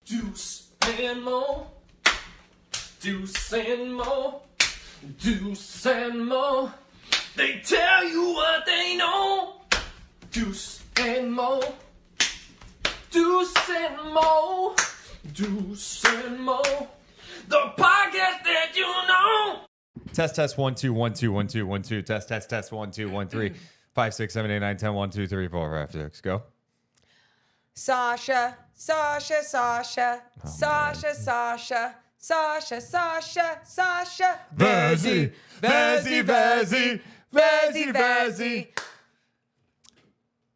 Deuce and Mo, Deuce and Mo, Deuce and Mo. They tell you what they know. Deuce and Mo, Deuce and Mo, Deuce and Mo. The podcast that you know. Test 1 2 1 2 1 2 1 2 test 1 2 1 3 5 6 7 8 9 10 1 2 3 4 5 6 go. Sasha Vezi.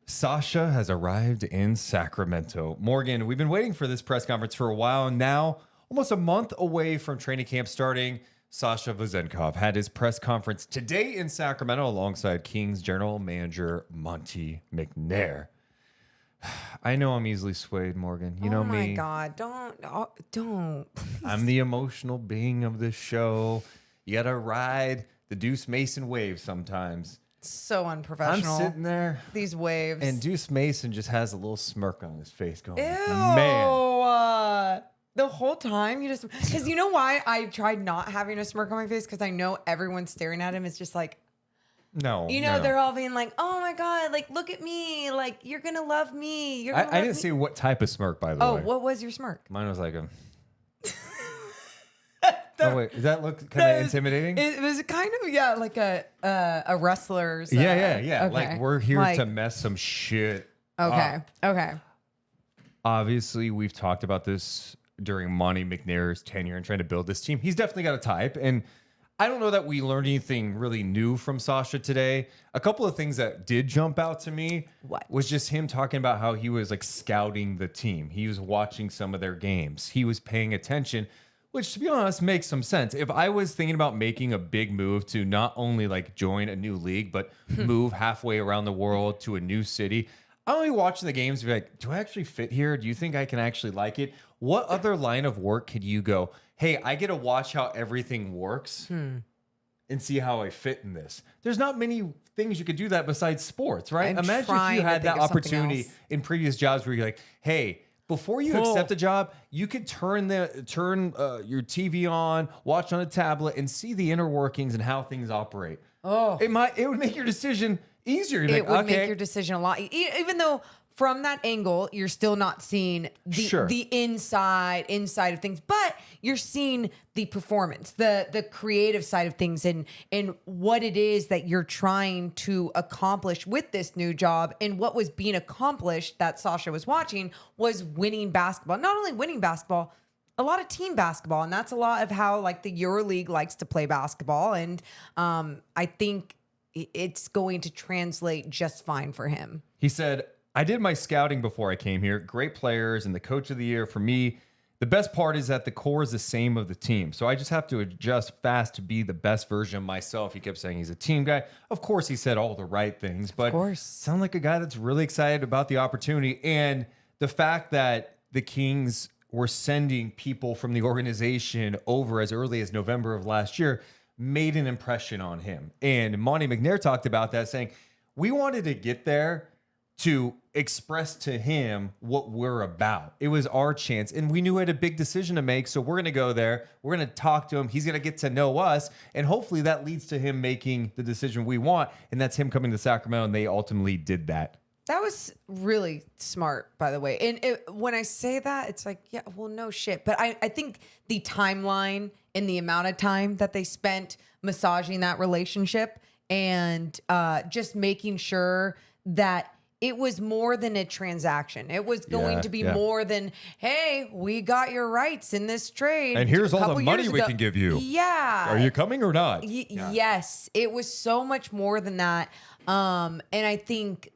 Sasha has arrived in Sacramento. Morgan, we've been waiting for this press conference for a while now. Almost a month away from training camp starting, Sasha Vezenkov had his press conference today in Sacramento alongside Kings general manager Monte McNair. I know I'm easily swayed, Morgan. You know me. Oh my God! Don't. I'm the emotional being of this show. You gotta ride the Deuce Mason wave sometimes. So unprofessional. I'm sitting there. These waves. And Deuce Mason just has a little smirk on his face going, Ew. man. The whole time you just, because you know why I tried not having a smirk on my face? Because I know everyone staring at him is just like, no. They're all being like, oh my God, like, look at me. Like, you're going to love me. I didn't see what type of smirk, by the way. Oh, what was your smirk? Mine was like a... Oh, wait. Does that look kind of intimidating? It was kind of, like a wrestler's. Yeah. Okay. Like, we're here to mess some shit up. Okay. Obviously, we've talked about this during Monte McNair's tenure and trying to build this team. He's definitely got a type. And I don't know that we learned anything really new from Sasha today. A couple of things that did jump out to me was just him talking about how he was like scouting the team. He was watching some of their games. He was paying attention, which to be honest makes some sense. If I was thinking about making a big move to not only like join a new league, but move halfway around the world to a new city, I'm only watching the games and be like, do I actually fit here? Do you think I can actually like it? What other line of work could you go, hey, I get to watch how everything works and see how I fit in this? There's not many things you could do that besides sports, right? Imagine if you had that opportunity in previous jobs where you're like, hey, before you accept a job, you could turn your TV on, watch on a tablet, and see the inner workings and how things operate. Oh, it would make your decision easier. It would make your decision a lot, even though from that angle you're still not seeing the inside of things, but you're seeing the performance, the creative side of things, and what it is that you're trying to accomplish with this new job. And what was being accomplished that Sasha was watching was winning basketball. Not only winning basketball, a lot of team basketball, and that's a lot of how like the EuroLeague likes to play basketball. And I think it's going to translate just fine for him. He said, I did my scouting before I came here. Great players and the coach of the year. For me, the best part is that the core is the same of the team. So I just have to adjust fast to be the best version of myself. He kept saying he's a team guy. Of course, he said all the right things, but sound like a guy that's really excited about the opportunity. And the fact that the Kings were sending people from the organization over as early as November of last year made an impression on him. And Monte McNair talked about that, saying, we wanted to get there to express to him what we're about. It was our chance, and we knew we had a big decision to make, so we're going to go there. We're going to talk to him. He's going to get to know us, and hopefully that leads to him making the decision we want, and that's him coming to Sacramento, and they ultimately did that. That was really smart, by the way. And when I say that, it's like, yeah, well, no shit. But I think the timeline and the amount of time that they spent massaging that relationship and just making sure that it was more than a transaction. It was going to be more than, hey, we got your rights in this trade. And here's all the money we can give you. Yeah. Are you coming or not? Yes. It was so much more than that. And I think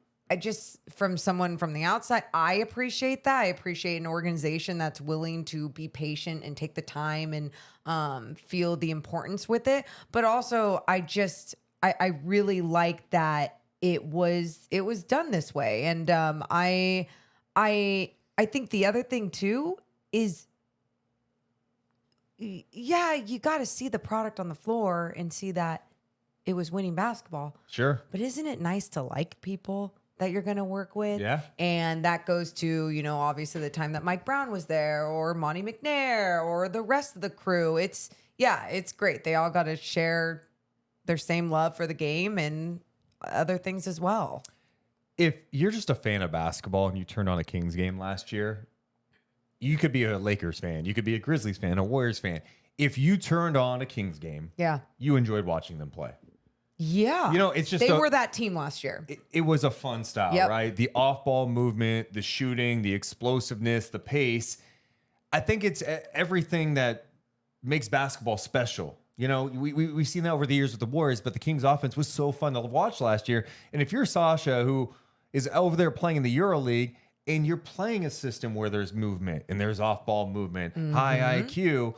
from someone from the outside, I appreciate that. I appreciate an organization that's willing to be patient and take the time and feel the importance with it. But also, I really like that it was done this way. And I think the other thing too is, you got to see the product on the floor and see that it was winning basketball. Sure. But isn't it nice to like people that you're going to work with. Yeah. And that goes to, obviously the time that Mike Brown was there or Monty McNair or the rest of the crew. It's great. They all got to share their same love for the game and other things as well. If you're just a fan of basketball and you turned on a Kings game last year, you could be a Lakers fan. You could be a Grizzlies fan, a Warriors fan. If you turned on a Kings game, you enjoyed watching them play. Yeah. It's just they were that team last year. It was a fun style, right? The off-ball movement, the shooting, the explosiveness, the pace. I think it's everything that makes basketball special. We've seen that over the years with the Warriors, but the Kings offense was so fun to watch last year. And if you're Sasha, who is over there playing in the EuroLeague, and you're playing a system where there's movement and there's off-ball movement, high IQ,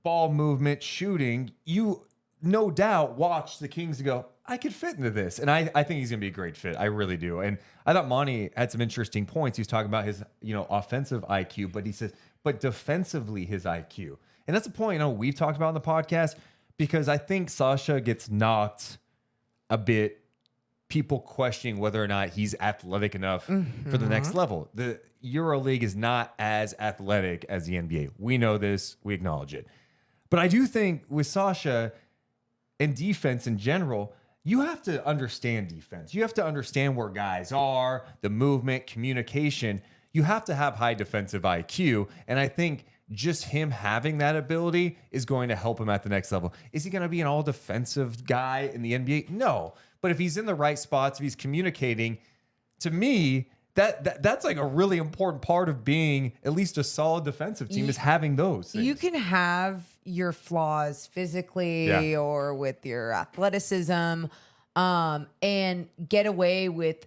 ball movement, shooting, you no doubt watch the Kings and go, I could fit into this. And I think he's going to be a great fit. I really do. And I thought Monty had some interesting points. He was talking about his, offensive IQ, but he says, but defensively his IQ. And that's a point, we've talked about on the podcast, because I think Sasha gets knocked a bit, people questioning whether or not he's athletic enough for the next level. The EuroLeague is not as athletic as the NBA. We know this. We acknowledge it. But I do think with Sasha and defense in general, you have to understand defense. You have to understand where guys are, the movement, communication. You have to have high defensive IQ. And I think just him having that ability is going to help him at the next level. Is he going to be an all defensive guy in the NBA? No. But if he's in the right spots, if he's communicating, to me, that's like a really important part of being at least a solid defensive team is having those things. You can have your flaws physically or with your athleticism and get away with,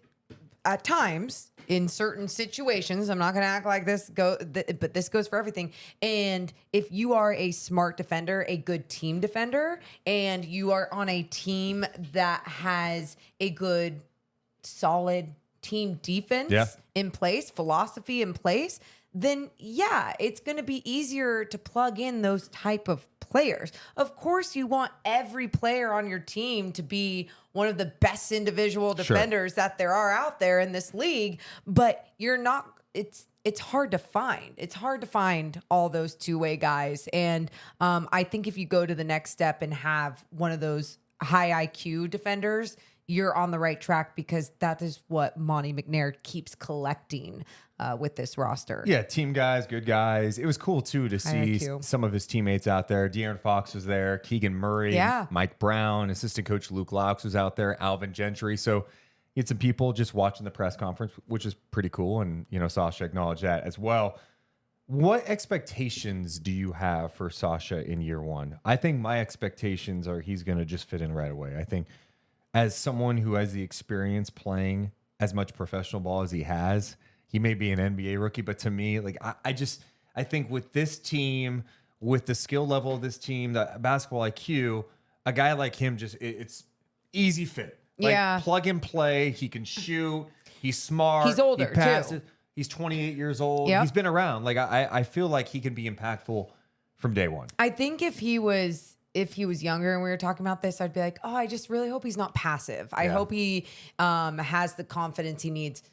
at times, in certain situations, I'm not going to act like this, but this goes for everything. And if you are a smart defender, a good team defender, and you are on a team that has a good, solid team defense in place, philosophy in place, then it's going to be easier to plug in those type of players. Of course, you want every player on your team to be one of the best individual defenders that there are out there in this league, but you're not, it's hard to find. It's hard to find all those two-way guys. And I think if you go to the next step and have one of those high IQ defenders, you're on the right track, because that is what Monty McNair keeps collecting with this roster. Yeah, team guys, good guys. It was cool, too, to see some of his teammates out there. De'Aaron Fox was there, Keegan Murray, Mike Brown, assistant coach Luke Laux was out there, Alvin Gentry. So you had some people just watching the press conference, which is pretty cool. And, Sasha acknowledged that as well. What expectations do you have for Sasha in year one? I think my expectations are he's going to just fit in right away. I think as someone who has the experience playing as much professional ball as he has, he may be an NBA rookie, but to me, I think with this team, with the skill level of this team, the basketball IQ, a guy like him it's easy fit. Plug and play. He can shoot. He's smart. He's older, he passes. too. He's 28 years old. He's been around. I feel like he can be impactful from day one. I think if he was younger and we were talking about this, I'd be like, I just really hope he's not passive. I hope he has the confidence he needs.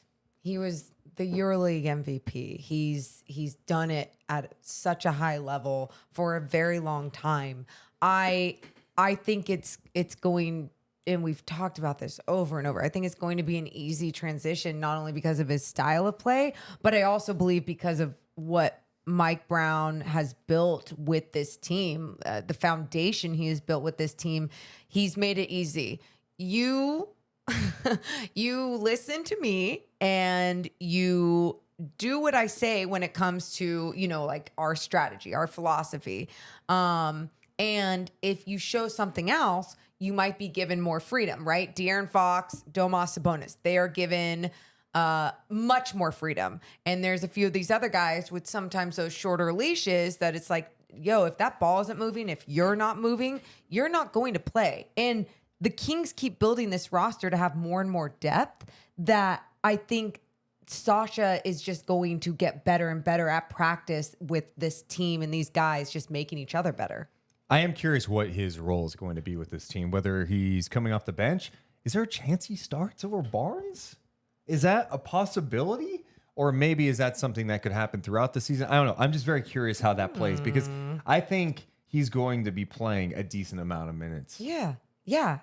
He was the EuroLeague MVP. He's done it at such a high level for a very long time. I think it's going, and we've talked about this over and over, I think it's going to be an easy transition, not only because of his style of play, but I also believe because of what Mike Brown has built with this team, the foundation he has built with this team. He's made it easy. You listen to me and you do what I say when it comes to, our strategy, our philosophy. And if you show something else, you might be given more freedom, right? De'Aaron Fox, Domas Sabonis, they are given much more freedom. And there's a few of these other guys with sometimes those shorter leashes that it's like, if that ball isn't moving, if you're not moving, you're not going to play. And the Kings keep building this roster to have more and more depth that I think Sasha is just going to get better and better at practice with this team and these guys just making each other better. I am curious what his role is going to be with this team, whether he's coming off the bench. Is there a chance he starts over Barnes? Is that a possibility? Or maybe is that something that could happen throughout the season? I don't know. I'm just very curious how that plays because I think he's going to be playing a decent amount of minutes. Yeah,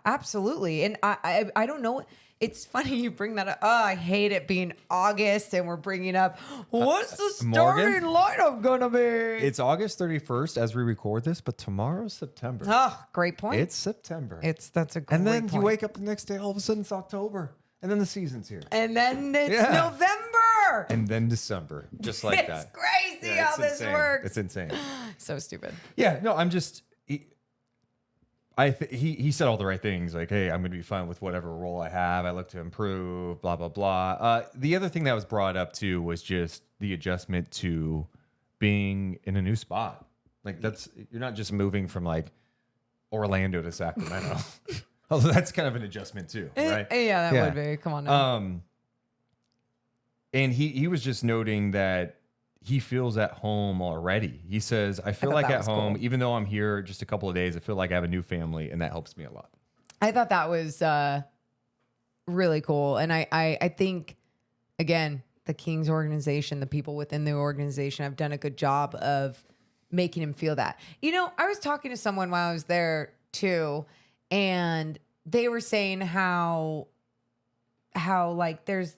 absolutely. And I don't know. It's funny you bring that up. Oh, I hate it being August and we're bringing up what's the starting lineup gonna be? It's August 31st as we record this, but tomorrow's September. Oh, great point. It's September. That's a great And then point. you wake up the next day, all of a sudden it's October. And then the season's here. And then it's November. And then December. Just like that. It's crazy how this works. It's insane. So stupid. Yeah, no, I'm just he said all the right things, like, hey, I'm going to be fine with whatever role I have. I look to improve, blah, blah, blah. The other thing that was brought up, too, was just the adjustment to being in a new spot. Like, you're not just moving from, like, Orlando to Sacramento. Although that's kind of an adjustment, too, right? Yeah, that would be. Come on now. And he was just noting that he feels at home already. He says, I feel like at home, even though I'm here just a couple of days, I feel like I have a new family, and that helps me a lot. I thought that was really cool. And I think, again, the Kings organization, the people within the organization have done a good job of making him feel that. You know, I was talking to someone while I was there, too, and they were saying how like there's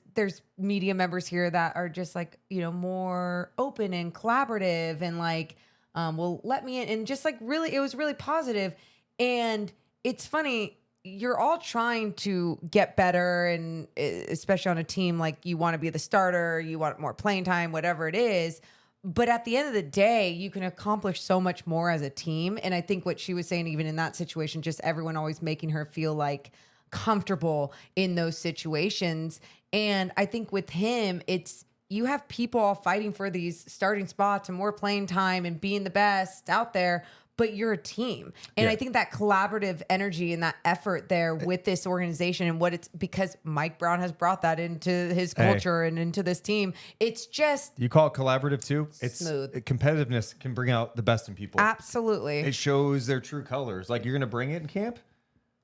media members here that are just like, you know, more open and collaborative and like will let me in, and just like really, it was really positive. And it's funny, you're all trying to get better, and especially on a team, like you want to be the starter, you want more playing time, whatever it is. But at the end of the day, you can accomplish so much more as a team. And I think what she was saying, even in that situation, just everyone always making her feel like comfortable in those situations. And I think with him, it's you have people all fighting for these starting spots and more playing time and being the best out there, but you're a team. And I think that collaborative energy and that effort there with this organization and what it's, because Mike Brown has brought that into his culture and into this team. It's just, you call it collaborative too? It's smooth. Competitiveness can bring out the best in people. Absolutely. It shows their true colors. Like, you're going to bring it in camp.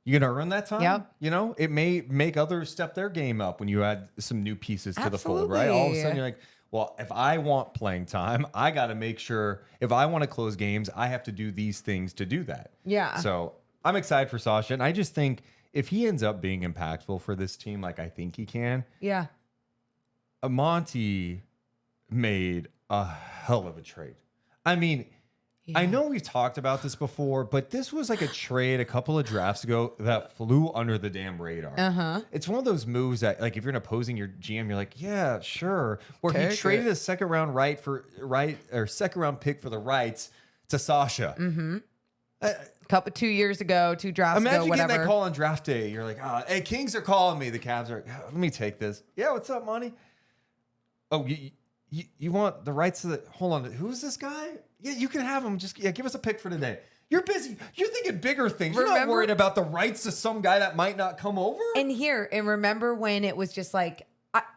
You're going to earn that time. Yep. You know, it may make others step their game up when you add some new pieces to the fold, right? All of a sudden you're like, well, if I want playing time, I got to make sure if I want to close games, I have to do these things to do that. Yeah. So I'm excited for Sasha. And I just think if he ends up being impactful for this team, like I think he can. Yeah. Monty made a hell of a trade. I mean, I know we've talked about this before, but this was like a trade a couple of drafts ago that flew under the damn radar. It's one of those moves that, like, if you're opposing your GM, you're like, yeah, sure. Where he traded a second round second round pick for the rights to Sasha. Couple 2 years ago, 2 drafts ago, whatever. Imagine getting that call on draft day. You're like, hey, Kings are calling me. The Cavs are. Let me take this. Yeah, what's up, Monty? Oh, you want the rights to the? Hold on, who's this guy? Yeah, you can have him. Just give us a pick for today. You're busy. You're thinking bigger things. You're not worried about the rights to some guy that might not come over. And remember when it was just like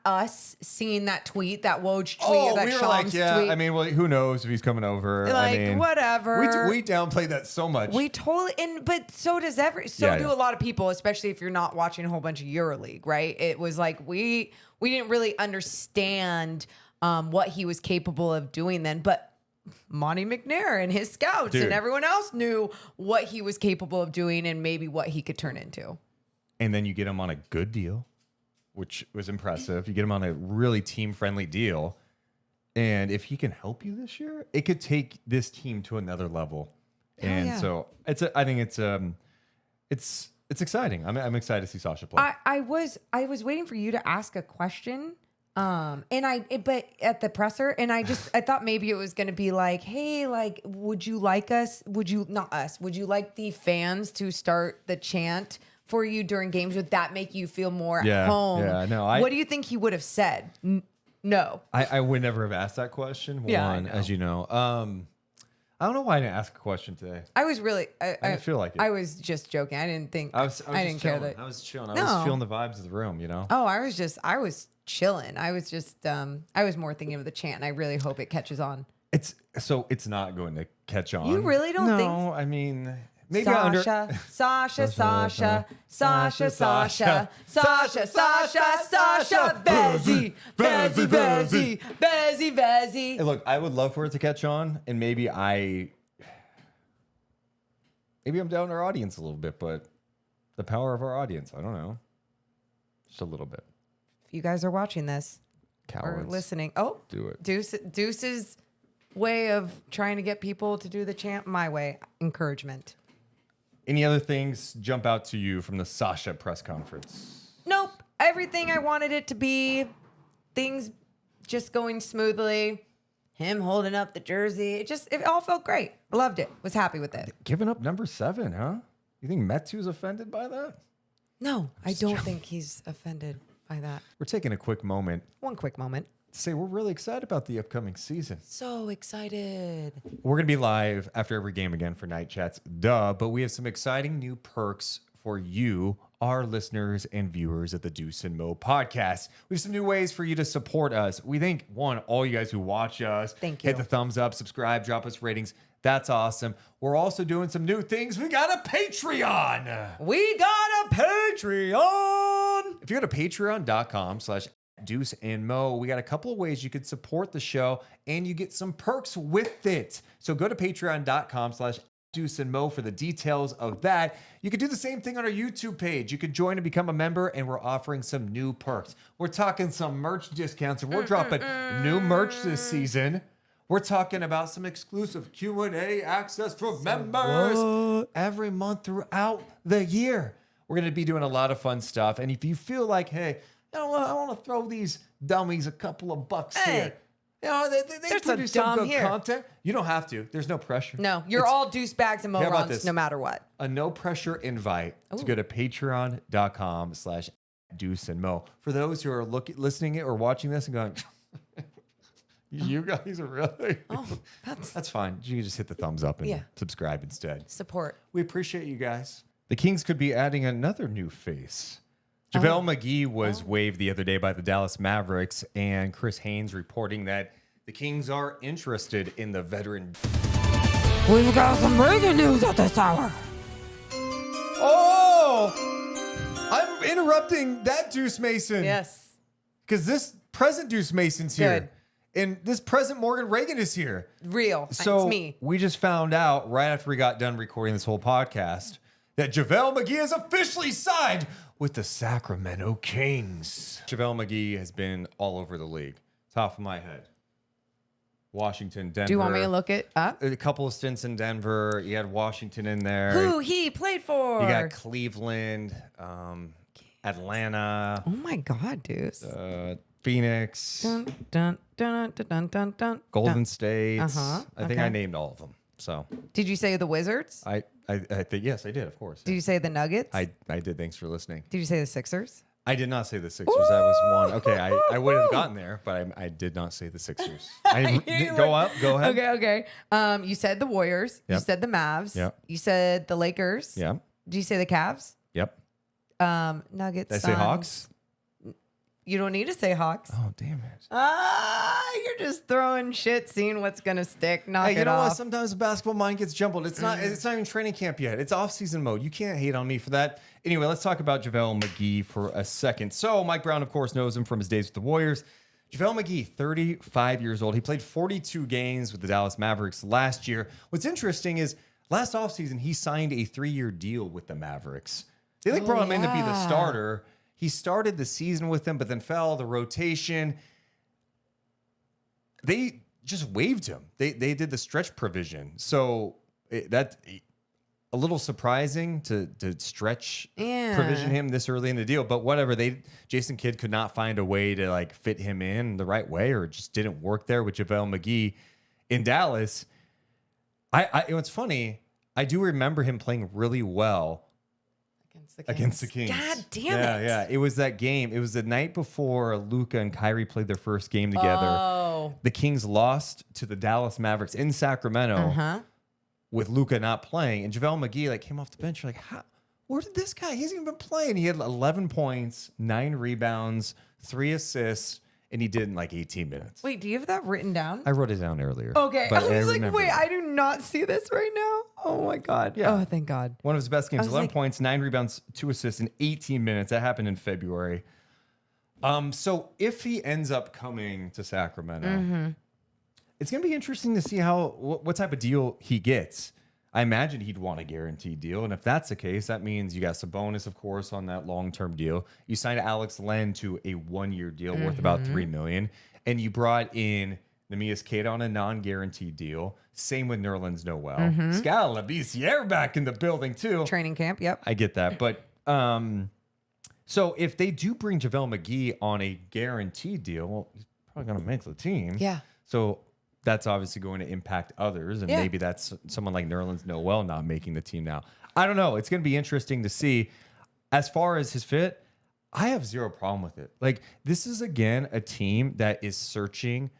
us seeing that tweet, that Woj tweet, that Shams tweet. I mean, well, who knows if he's coming over? Like, I mean, whatever. We downplay that so much. We totally, but so does do a lot of people, especially if you're not watching a whole bunch of EuroLeague, right? It was like we didn't really understand what he was capable of doing then, but Monty McNair and his scouts and everyone else knew what he was capable of doing and maybe what he could turn into. And then you get him on a good deal, which was impressive. You get him on a really team-friendly deal. And if he can help you this year, it could take this team to another level. So I think it's exciting. I'm excited to see Sasha play. I was waiting for you to ask a question. But at the presser, and I thought maybe it was going to be like, hey, like, would you like the fans to start the chant for you during games? Would that make you feel more at home? Yeah, no. What do you think he would have said? No. I would never have asked that question. As you know. I don't know why I didn't ask a question today. I was really. I feel like it. I was just joking. I didn't think. I didn't care that. I was chilling. I was feeling the vibes of the room. You know. Oh, I was chilling. I was just. I was more thinking of the chant. And I really hope it catches on. It's not going to catch on. You really don't think? No, I mean, maybe Sasha, Sasha, Sasha, Sasha, Sasha, Sasha, Sasha, Vezzy, Vezzy. Hey, look, I would love for it to catch on, and maybe I'm down our audience a little bit, but the power of our audience, I don't know. Just a little bit. If you guys are watching this Cowards. or listening, Do it. Deuce's way of trying to get people to do the chant, my way, encouragement. Any other things jump out to you from the Sasha press conference? Nope. Everything I wanted it to be. Things just going smoothly. Him holding up the jersey. It all felt great. I loved it. Was happy with it. Giving up number 7, huh? You think Metu's offended by that? No, I don't think he's offended by that. We're taking a quick moment One quick moment. to say we're really excited about the upcoming season. So excited. We're going to be live after every game again for Night Chats, but we have some exciting new perks for you, our listeners and viewers of the Deuce and Mo podcast. We have some new ways for you to support us. We think, one, all you guys who watch us, Thank you. hit the thumbs up, subscribe, drop us ratings. That's awesome. We're also doing some new things. We got a Patreon. We got a Patreon. If you go to patreon.com/Deuce and Mo, we got a couple of ways you could support the show and you get some perks with it. So go to patreon.com/Deuce and Mo for the details of that. You could do the same thing on our YouTube page. You could join and become a member, and we're offering some new perks. We're talking some merch discounts, and we're dropping new merch this season. We're talking about some exclusive Q&A access for members every month throughout the year. We're going to be doing a lot of fun stuff. And if you feel like, hey, I want to throw these dummies a couple of bucks here. You know, they produce some good content. You don't have to. There's no pressure. No, you're all deuce bags and morons no matter what. A no pressure invite to go to patreon.com/Deuce and Mo. For those who are listening or watching this and going, you guys are really? Oh, that's fine. You can just hit the thumbs up and subscribe instead. Support. We appreciate you guys. The Kings could be adding another new face. JaVale McGee was waived the other day by the Dallas Mavericks, and Chris Haynes reporting that the Kings are interested in the veteran. We've got some breaking news at this hour. Oh! I'm interrupting that Deuce Mason. Yes. Because this present Deuce Mason's here. Good. And this present Morgan Reagan is here. Real. So it's me. We just found out right after we got done recording this whole podcast that JaVale McGee is officially signed with the Sacramento Kings. JaVale McGee has been all over the league. Top of my head. Washington, Denver. Do you want me to look it up? A couple of stints in Denver. You had Washington in there. Who he played for? You got Cleveland, Atlanta. Oh my God, Deuce. Phoenix. Dun, dun, dun, dun, dun, dun, dun, Golden State. Uh-huh. I think I named all of them. So Did you say the Wizards? I think yes, I did, of course. Did you say the Nuggets? I did. Thanks for listening. Did you say the Sixers? I did not say the Sixers. That was one. Okay, I would have gotten there, but I did not say the Sixers. Go up. Go ahead. Okay. You said the Warriors. Yep. You said the Mavs. Yep. You said the Lakers. Yeah. Did you say the Cavs? Yep. Nuggets. Did I say Hawks? You don't need to say Hawks. Oh, damn it. You're just throwing shit, seeing what's gonna stick. Knock Hey, it you know off. what? Sometimes the basketball mind gets jumbled. It's not even training camp yet. It's off-season mode. You can't hate on me for that. Anyway, let's talk about JaVale McGee for a second. So Mike Brown, of course, knows him from his days with the Warriors. JaVale McGee, 35 years old. He played 42 games with the Dallas Mavericks last year. What's interesting is last offseason, he signed a 3-year deal with the Mavericks. They brought him in to be the starter. He started the season with them, but then fell the rotation. They just waived him. They did the stretch provision. So that's a little surprising to stretch provision him this early in the deal. But whatever, Jason Kidd could not find a way to like fit him in the right way, or it just didn't work there with JaVale McGee in Dallas. It's funny. I do remember him playing really well against the Kings. God damn it. Yeah. It was that game. It was the night before Luka and Kyrie played their first game together. Oh. The Kings lost to the Dallas Mavericks in Sacramento with Luka not playing. And JaVale McGee came off the bench. You're like, where did this guy? He hasn't even been playing. He had 11 points, 9 rebounds, 3 assists and he did in like 18 minutes. Wait, do you have that written down? I wrote it down earlier. Okay. but I was like, remember wait, it. I do not see this right now. Oh my God. Yeah. Oh, thank God. One of his best games, was 11 like- points, 9 rebounds, 2 assists in 18 minutes. That happened in February. So if he ends up coming to Sacramento, it's going to be interesting to see what type of deal he gets. I imagine he'd want a guaranteed deal. And if that's the case, that means you got Sabonis, of course, on that long-term deal. You signed Alex Len to a 1-year deal worth about $3 million. And you brought in Neemias Queta on a non-guaranteed deal. Same with Nerlens Noel. Scala BCR back in the building too. Training camp. Yep. I get that. But so if they do bring JaVale McGee on a guaranteed deal, well, he's probably going to make the team. Yeah. So that's obviously going to impact others. And maybe that's someone like Nerlens Noel not making the team now. I don't know. It's going to be interesting to see. As far as his fit, I have zero problem with it. Like, this is, again, a team that is searching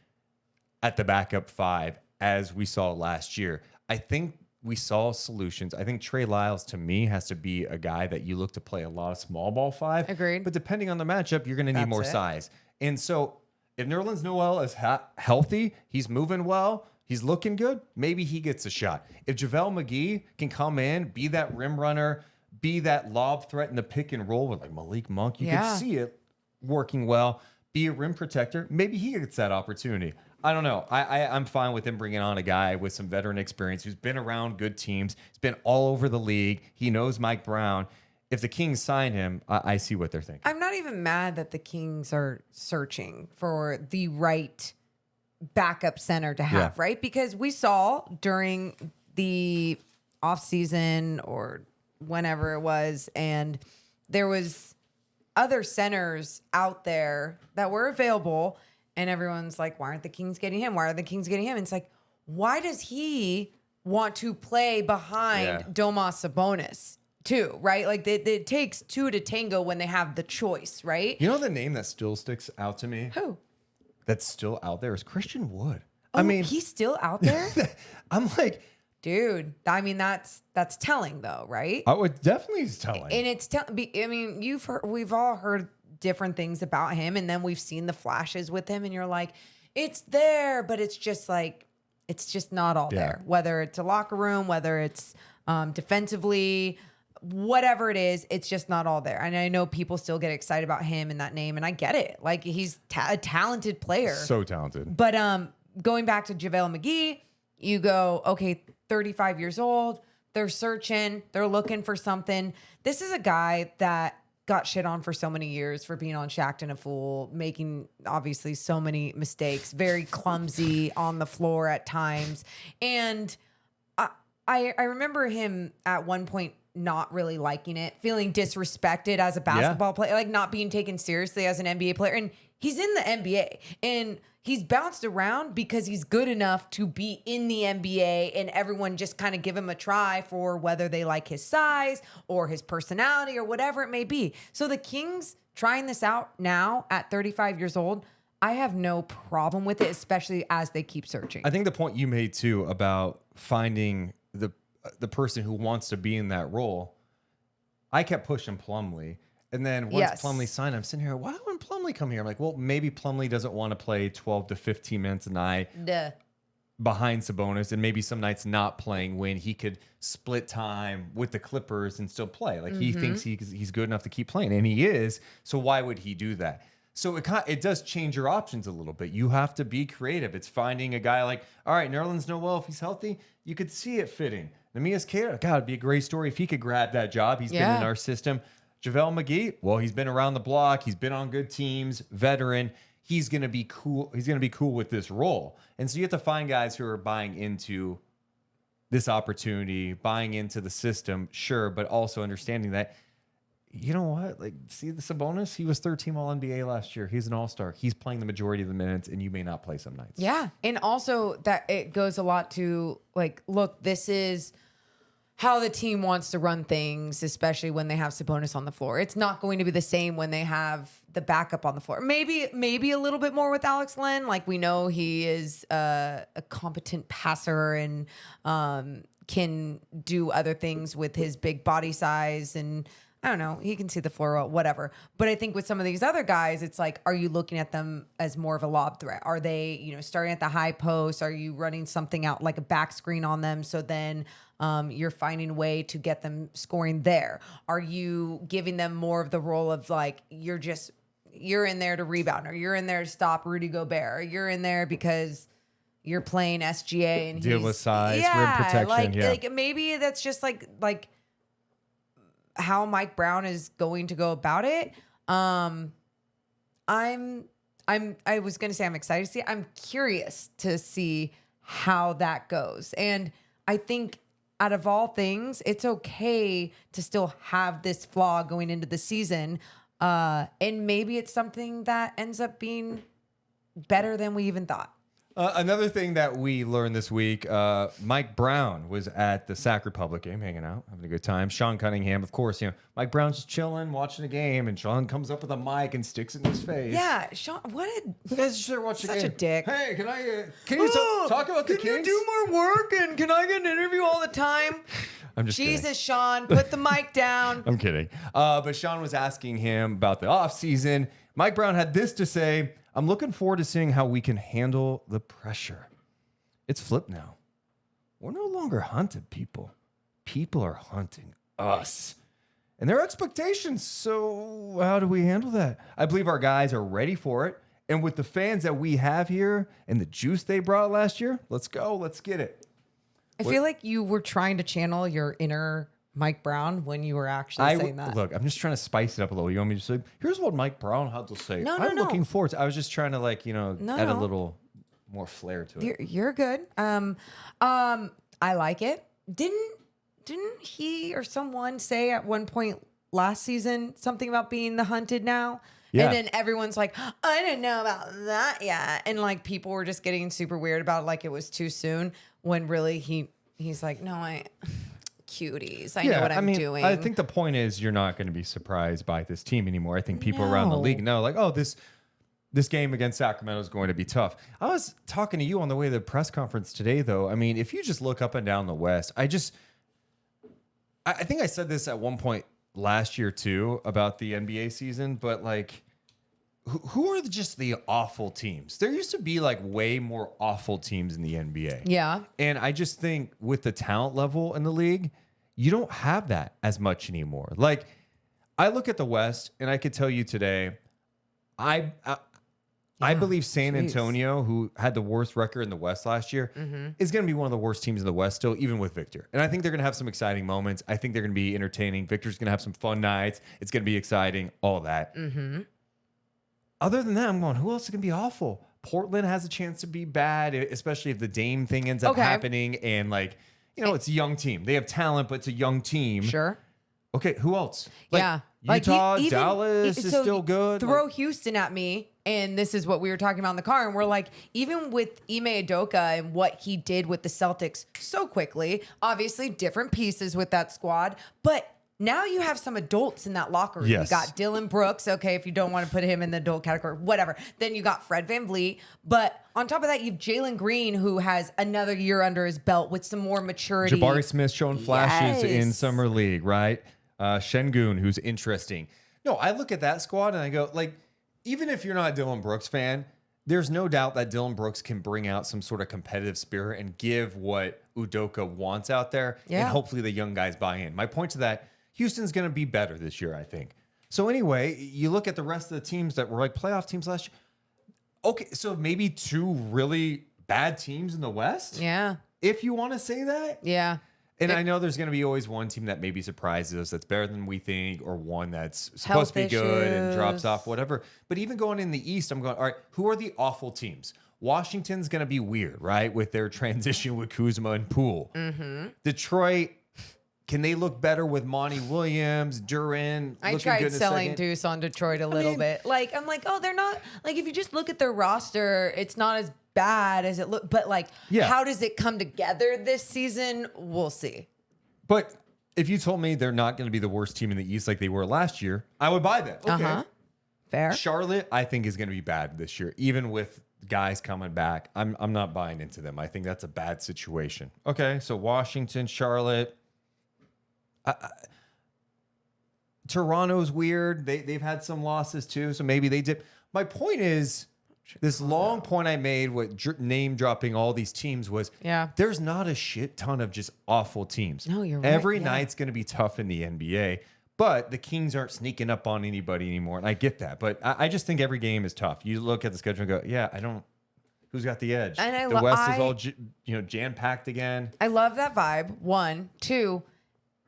at the backup 5 as we saw last year. I think we saw solutions. I think Trey Lyles, to me, has to be a guy that you look to play a lot of small ball 5. Agreed. But depending on the matchup, you're going to need That's more it. size. And so if Nerlens Noel is healthy, he's moving well, he's looking good, maybe he gets a shot. If JaVale McGee can come in, be that rim runner, be that lob threat in the pick and roll with like Malik Monk, you can see it working well, be a rim protector, maybe he gets that opportunity. I don't know. I'm fine with him bringing on a guy with some veteran experience who's been around good teams. He's been all over the league. He knows Mike Brown. If the Kings sign him, I see what they're thinking. I'm not even mad that the Kings are searching for the right backup center to have, right? Because we saw during the offseason or whenever it was, and there was other centers out there that were available, and everyone's like, why aren't the Kings getting him? Why are the Kings getting him? And it's like, why does he want to play behind Domas Sabonis too, right? Like it takes 2 to tango when they have the choice, right? You know the name that still sticks out to me? Who? That's still out there is Christian Wood. Oh, I mean, he's still out there? I'm like, Dude, I mean, that's telling though, right? I would definitely telling. And it's I mean, we've all heard different things about him, and then we've seen the flashes with him, and you're like, it's there, but it's just like, it's just not all there. Whether it's a locker room, whether it's defensively, whatever it is, it's just not all there. And I know people still get excited about him and that name, and I get it. Like, he's a talented player. So talented. But going back to JaVale McGee, you go, okay, 35 years old, they're searching, they're looking for something. This is a guy that got shit on for so many years for being on Shaqtin' a Fool, making obviously so many mistakes, very clumsy on the floor at times. And I remember him at one point not really liking it, feeling disrespected as a basketball player, like not being taken seriously as an NBA player. And he's in the NBA, and he's bounced around because he's good enough to be in the NBA, and everyone just kind of give him a try for whether they like his size or his personality or whatever it may be. So the Kings trying this out now at 35 years old, I have no problem with it, especially as they keep searching. I think the point you made too about finding the person who wants to be in that role, I kept pushing Plumlee. And then once Plumlee signed, I'm sitting here, why wouldn't Plumlee come here? I'm like, well, maybe Plumlee doesn't want to play 12 to 15 minutes a night behind Sabonis, and maybe some nights not playing when he could split time with the Clippers and still play. Like, he thinks he's good enough to keep playing, and he is. So why would he do that? So it does change your options a little bit. You have to be creative. It's finding a guy like, all right, Nerlens Noel, if he's healthy, you could see it fitting. Neemias Queta, God, it'd be a great story if he could grab that job. He's been in our system. JaVale McGee, well, he's been around the block. He's been on good teams, veteran. He's going to be cool. He's going to be cool with this role. And so you have to find guys who are buying into this opportunity, buying into the system, sure, but also understanding that, you know what? Like, see the Sabonis? He was third-team All-NBA last year. He's an all-star. He's playing the majority of the minutes, and you may not play some nights. Yeah. And also that it goes a lot to, like, look, this is how the team wants to run things, especially when they have Sabonis on the floor. It's not going to be the same when they have the backup on the floor. Maybe a little bit more with Alex Len. Like, we know he is a competent passer and can do other things with his big body size and I don't know, he can see the floor well, whatever. But I think with some of these other guys, it's like, are you looking at them as more of a lob threat? Are they, starting at the high post? Are you running something out like a back screen on them? So then you're finding a way to get them scoring there. Are you giving them more of the role of like, you're in there to rebound, or you're in there to stop Rudy Gobert, or you're in there because you're playing SGA and deal with size, rim protection. Like maybe that's just like how Mike Brown is going to go about it. I was going to say I'm excited to see it. I'm curious to see how that goes. And I think out of all things, it's okay to still have this flaw going into the season. And maybe it's something that ends up being better than we even thought. Another thing that we learned this week, Mike Brown was at the Sac Republic game, hanging out, having a good time. Sean Cunningham, of course, Mike Brown's just chilling, watching the game, and Sean comes up with a mic and sticks it in his face. Yeah, Sean, you guys should watch the game. Such a dick. Hey, can you talk about the Kings? Can you do more work, and can I get an interview all the time? I'm just Jesus, kidding. Sean, put the mic down. I'm kidding. But Sean was asking him about the offseason. Mike Brown had this to say: I'm looking forward to seeing how we can handle the pressure. It's flipped now. We're no longer hunted people. People are hunting us. And their expectations. So how do we handle that? I believe our guys are ready for it. And with the fans that we have here and the juice they brought last year, let's go. Let's get it. I feel like you were trying to channel your inner Mike Brown when you were actually saying that. Look, I'm just trying to spice it up a little. You want me to say, here's what Mike Brown had to say. I'm looking forward to. I was just trying to add a little more flair to it. You're good. I like it. Didn't he or someone say at one point last season something about being the hunted now? Yeah. And then everyone's like, I didn't know about that yet. And like people were just getting super weird about it, like it was too soon, when really he's like, no, cuties. I know what I'm doing. I think the point is you're not going to be surprised by this team anymore. I think people around the league know, like, oh, this game against Sacramento is going to be tough. I was talking to you on the way to the press conference today, though. I mean, if you just look up and down the West, I think I said this at one point last year too about the NBA season, but like, who are just the awful teams? There used to be like way more awful teams in the NBA. Yeah. And I just think with the talent level in the league, you don't have that as much anymore. Like, I look at the West and I could tell you today, I believe San Antonio, who had the worst record in the West last year, is going to be one of the worst teams in the West still, even with Victor. And I think they're going to have some exciting moments. I think they're going to be entertaining. Victor's going to have some fun nights. It's going to be exciting, all that. Other than that, I'm going, who else is going to be awful? Portland has a chance to be bad, especially if the Dame thing ends up happening. And it's a young team. They have talent, but it's a young team. Sure. Okay, who else? Yeah. Utah, Dallas is still good. Throw Houston at me, and this is what we were talking about in the car, and we're like, even with Ime Udoka and what he did with the Celtics so quickly, obviously different pieces with that squad, but now you have some adults in that locker room. Yes. You got Dylan Brooks. Okay, if you don't want to put him in the adult category, whatever. Then you got Fred VanVleet. But on top of that, you have Jalen Green, who has another year under his belt with some more maturity. Jabari Smith showing flashes in Summer League, right? Şengün, who's interesting. No, I look at that squad and I go, like, even if you're not a Dylan Brooks fan, there's no doubt that Dylan Brooks can bring out some sort of competitive spirit and give what Udoka wants out there. Yeah. And hopefully the young guys buy in. My point to that, Houston's going to be better this year, I think. So anyway, you look at the rest of the teams that were like playoff teams last year. Okay, so maybe two really bad teams in the West? Yeah. If you want to say that? Yeah. And I know there's going to be always one team that maybe surprises us that's better than we think, or one that's supposed to be good and drops off, whatever. But even going in the East, I'm going, all right, who are the awful teams? Washington's going to be weird, right? With their transition with Kuzma and Poole. Detroit, can they look better with Monty Williams, Duren? I tried selling Deuce on Detroit a little bit. Like, I'm like, oh, they're not, like, if you just look at their roster, it's not as bad as it look, but like, how does it come together this season? We'll see. But if you told me they're not going to be the worst team in the East like they were last year, I would buy that. Okay. Fair. Charlotte, I think, is going to be bad this year, even with guys coming back. I'm not buying into them. I think that's a bad situation. Okay, so Washington, Charlotte. Toronto's weird. They've had some losses too, so maybe they dip. My point is, this long point I made with name dropping all these teams was, there's not a shit ton of just awful teams. No, you're right. Every night's going to be tough in the NBA, but the Kings aren't sneaking up on anybody anymore, and I get that. But I just think every game is tough. You look at the schedule and go, I don't. Who's got the edge? And the West is all jam packed again. I love that vibe. 1, 2,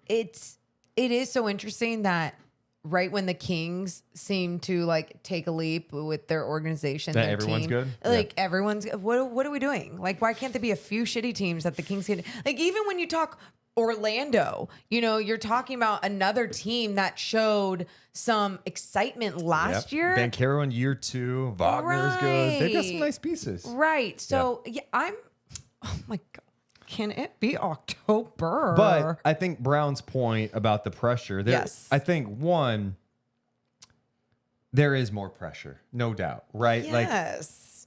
it is so interesting that right when the Kings seem to like take a leap with their organization, that their everyone's team, good. Like everyone's. What are we doing? Like, why can't there be a few shitty teams that the Kings can? Like, even when you talk Orlando, you're talking about another team that showed some excitement last year. Banchero in year 2. Wagner's good. They've got some nice pieces. Right. So oh my God. Can it be October? But I think Brown's point about the pressure, yes. I think, one, there is more pressure, no doubt, right? Yes.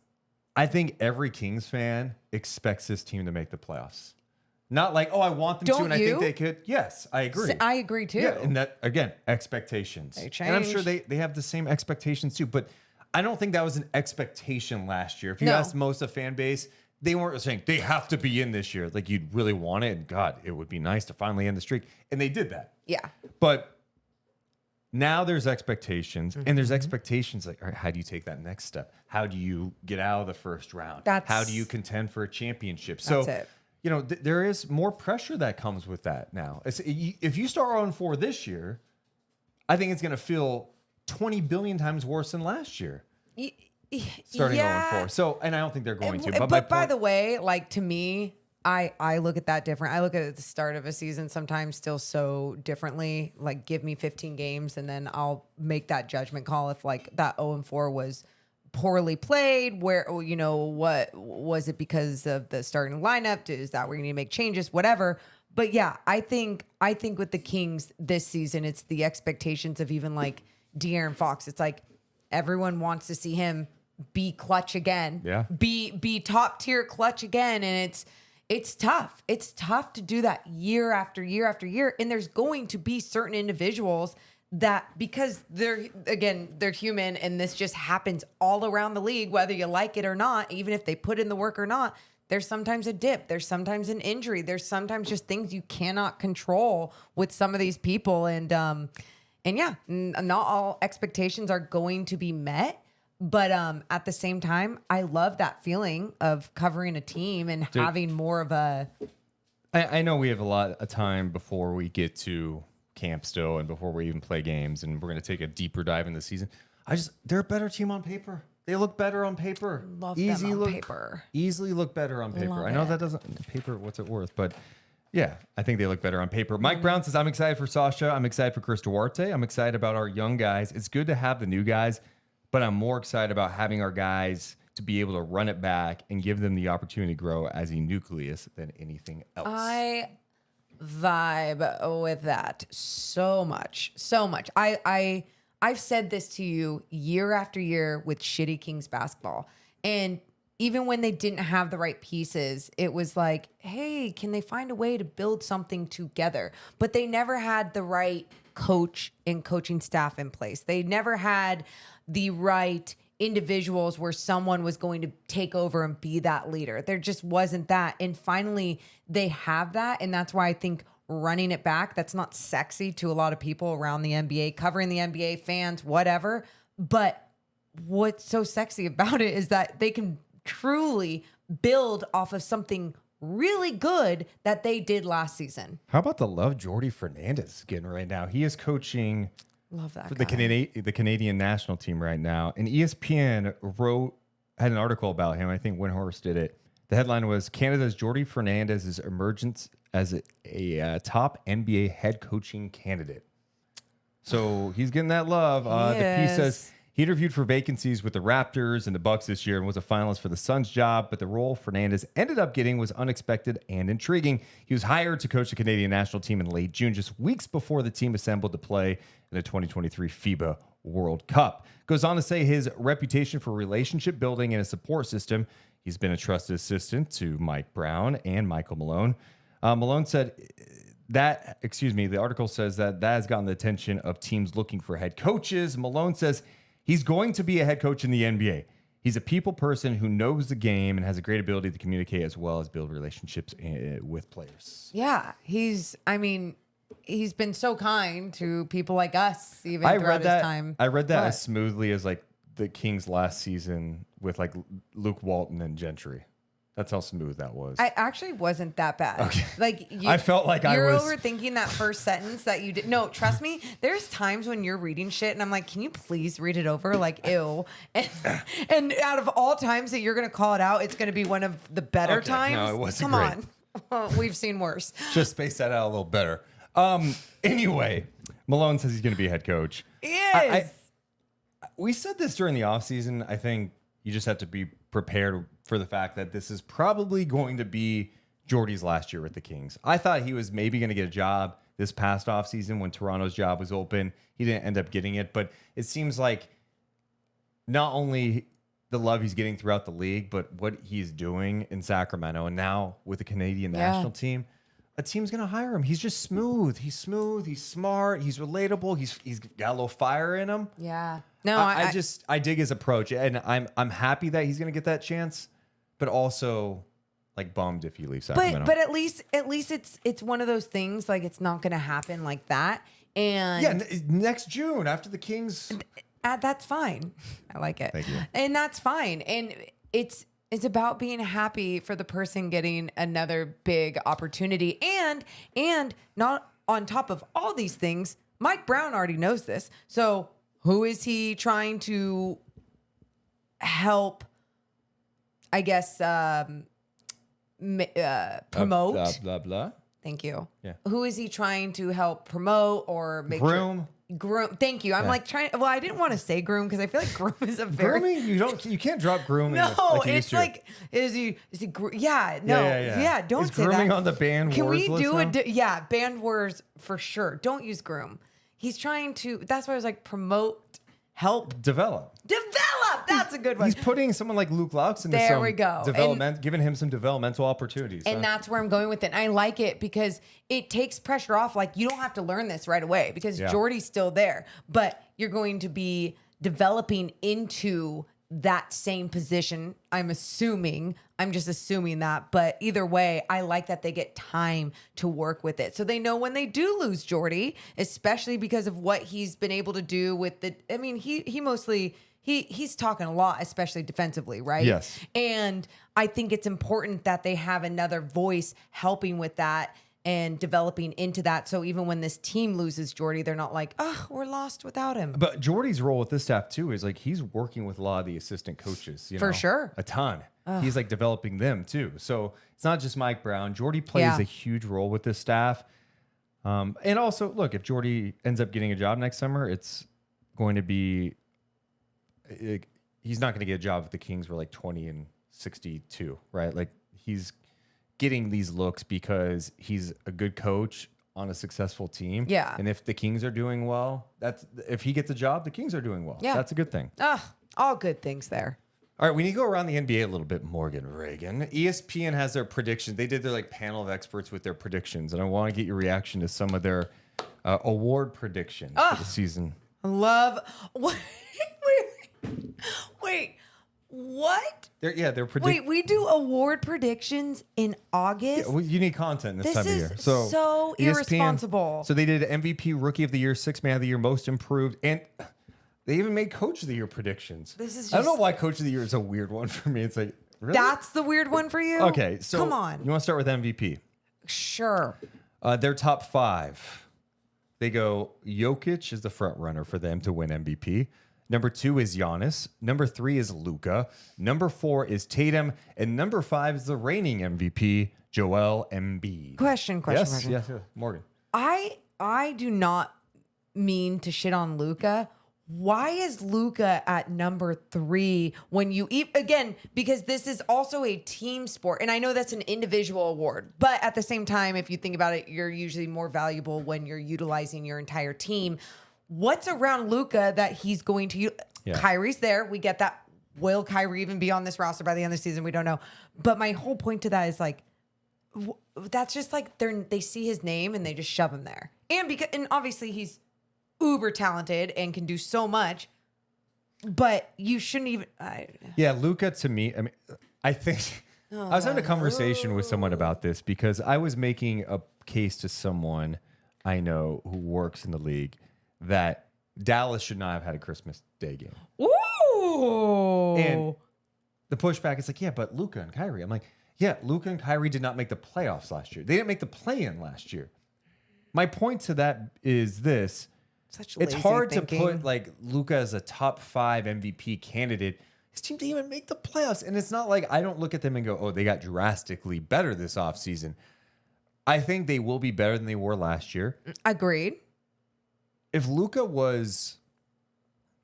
Like, I think every Kings fan expects this team to make the playoffs. Not like, I want them to, and I think they could. Yes, I agree. I agree too. Yeah, and that, again, expectations. They change. And I'm sure they have the same expectations too, but I don't think that was an expectation last year. If you ask most of the fan base, they weren't saying they have to be in this year. Like, you'd really want it. And God, it would be nice to finally end the streak. And they did that. Yeah. But now there's expectations. And there's expectations like, all right, how do you take that next step? How do you get out of the first round? How do you contend for a championship? That's it. There is more pressure that comes with that now. If you start on 4 this year, I think it's going to feel 20 billion times worse than last year. Starting 0-4. So, and I don't think they're going to. But by the way, like, to me, I look at that different. I look at the start of a season sometimes still so differently. Like, give me 15 games and then I'll make that judgment call if like that 0-4 was poorly played. Where, what was it because of the starting lineup? Is that where you need to make changes? Whatever. But yeah, I think with the Kings this season, it's the expectations of even like De'Aaron Fox. It's like everyone wants to see him be clutch again. Yeah. Be top tier clutch again. And it's tough. It's tough to do that year after year after year. And there's going to be certain individuals that, because they're human and this just happens all around the league, whether you like it or not, even if they put in the work or not, there's sometimes a dip. There's sometimes an injury. There's sometimes just things you cannot control with some of these people. And yeah, not all expectations are going to be met. But at the same time, I love that feeling of covering a team and having more of a... I know we have a lot of time before we get to camp still and before we even play games, and we're going to take a deeper dive in the season. They're a better team on paper. They look better on paper. Love them on paper. Easily look better on paper. Love I know it. that doesn't... Paper, what's it worth? But... yeah, I think they look better on paper. Mike Brown says, I'm excited for Sasha. I'm excited for Chris Duarte. I'm excited about our young guys. It's good to have the new guys, but I'm more excited about having our guys to be able to run it back and give them the opportunity to grow as a nucleus than anything else. I vibe with that so much. I've said this to you year after year with shitty Kings basketball. And even when they didn't have the right pieces, it was like, hey, can they find a way to build something together? But they never had the right coach and coaching staff in place. They never had the right individuals where someone was going to take over and be that leader. There just wasn't that. And finally, they have that. And that's why I think running it back, that's not sexy to a lot of people around the NBA, covering the NBA, fans, whatever. But what's so sexy about it is that they can truly build off of something really good that they did last sead. How about the love Jordi Fernandez is getting right now? He is coaching for the Canadian national team right now. And ESPN had an article about him. I think Windhorst did it. The headline was Canada's Jordi Fernandez's emergence as a top NBA head coaching candidate. So he's getting that love. The piece says he interviewed for vacancies with the Raptors and the Bucks this year and was a finalist for the Suns job, but the role Fernandez ended up getting was unexpected and intriguing. He was hired to coach the Canadian national team in late June, just weeks before the team assembled to play in the 2023 FIBA World Cup. Goes on to say his reputation for relationship building and a support system. He's been a trusted assistant to Mike Brown and Michael Malone. Malone said the article says that has gotten the attention of teams looking for head coaches. Malone says he's going to be a head coach in the NBA. He's a people person who knows the game and has a great ability to communicate as well as build relationships with players. Yeah, he's been so kind to people like us even throughout his time. I read that as smoothly as like the Kings last season with like Luke Walton and Gentry. That's how smooth that was. I actually wasn't that bad. Okay. Like I felt like you're was overthinking that first sentence that you did. No, trust me. There's times when you're reading shit and I'm like, can you please read it over? Like, ew. And out of all times that you're gonna call it out, it's gonna be one of the better times. No, it wasn't Come great. on. We've seen worse. Just space that out a little better. Anyway, Malone says he's gonna be a head coach. Yes. We said this during the offseason. I think you just have to be prepared for the fact that this is probably going to be Jordy's last year with the Kings. I thought he was maybe going to get a job this past offseason when Toronto's job was open. He didn't end up getting it, but it seems like not only the love he's getting throughout the league, but what he's doing in Sacramento and now with the Canadian national team, a team's going to hire him. He's just smooth. He's smooth. He's smart. He's relatable. He's got a little fire in him. Yeah. No, I dig his approach, and I'm happy that he's going to get that chance, but also like bummed if he leaves Sacramento. But at least it's one of those things, like it's not going to happen like that. And yeah, next June after the Kings, that's fine. I like it. Thank you. And that's fine. And it's about being happy for the person getting another big opportunity, and not on top of all these things. Mike Brown already knows this, so. Who is he trying to help, I guess, promote? Blah, blah, blah. Thank you. Yeah. Who is he trying to help promote or make groom? Groom. Thank you. I'm like trying. Well, I didn't want to say groom because I feel like groom is a very grooming. You can't drop grooming. No, it's like is he? Yeah. No. Yeah. Don't is say grooming that. on the band Can words we do list a band words for sure? Don't use groom. He's trying to. That's why I was like promote, help, develop. That's a good one. He's putting someone like Luke Laux into there we go. Giving him some developmental opportunities. And that's where I'm going with it. And I like it because it takes pressure off. Like you don't have to learn this right away because Jordy's still there, but you're going to be developing into that same position. I'm just assuming that, but either way, I like that they get time to work with it. So they know when they do lose Jordy, especially because of what he's been able to do with he's talking a lot, especially defensively, right? Yes. And I think it's important that they have another voice helping with that and developing into that. So even when this team loses Jordy, they're not like, oh, we're lost without him. But Jordy's role with this staff too is like he's working with a lot of the assistant coaches. For sure. A ton. He's like developing them too. So it's not just Mike Brown. Jordy plays a huge role with this staff. And also, look, if Jordy ends up getting a job next summer, it's going to be... he's not going to get a job if the Kings were like 20-62, right? Like he's getting these looks because he's a good coach on a successful team. Yeah. And if the Kings are doing well, if he gets a job, the Kings are doing well. Yeah. That's a good thing. All good things there. All right, we need to go around the NBA a little bit, Morgan Reagan. ESPN has their predictions. They did their like panel of experts with their predictions, and I want to get your reaction to some of their award predictions for the season. Love. Wait. What? They're predicting. Wait, we do award predictions in August? Yeah, well, you need content this time of year. So ESPN, irresponsible. So they did MVP, Rookie of the Year, Sixth Man of the Year, Most Improved, and they even made Coach of the Year predictions. I don't know why Coach of the Year is a weird one for me. It's like, really? That's the weird one for you? Okay, so come on. You want to start with MVP? Sure. Their top five. They go, Jokic is the front runner for them to win MVP. Number 2 is Giannis. Number 3 is Luka. Number 4 is Tatum. And number 5 is the reigning MVP, Joel Embiid. Question. Yes, Morgan. I do not mean to shit on Luka. Why is Luka at number 3 when you again, because this is also a team sport, and I know that's an individual award, but at the same time, if you think about it, you're usually more valuable when you're utilizing your entire team. What's around Luka that he's going to use? Yeah. Kyrie's there. We get that. Will Kyrie even be on this roster by the end of the season? We don't know. But my whole point to that is like, that's just like they see his name and they just shove him there. And obviously he's uber talented and can do so much, but you shouldn't even. Yeah, Luka to me, I mean, I think I was having a conversation with someone about this because I was making a case to someone I know who works in the league that Dallas should not have had a Christmas Day game. Ooh. And the pushback is like, yeah, but Luka and Kyrie. I'm like, yeah, Luka and Kyrie did not make the playoffs last year. They didn't make the play-in last year. My point to that is this. It's hard to put like Luka as a top 5 MVP candidate. His team didn't even make the playoffs. And it's not like I don't look at them and go, oh, they got drastically better this offseason. I think they will be better than they were last year. Agreed. If Luka was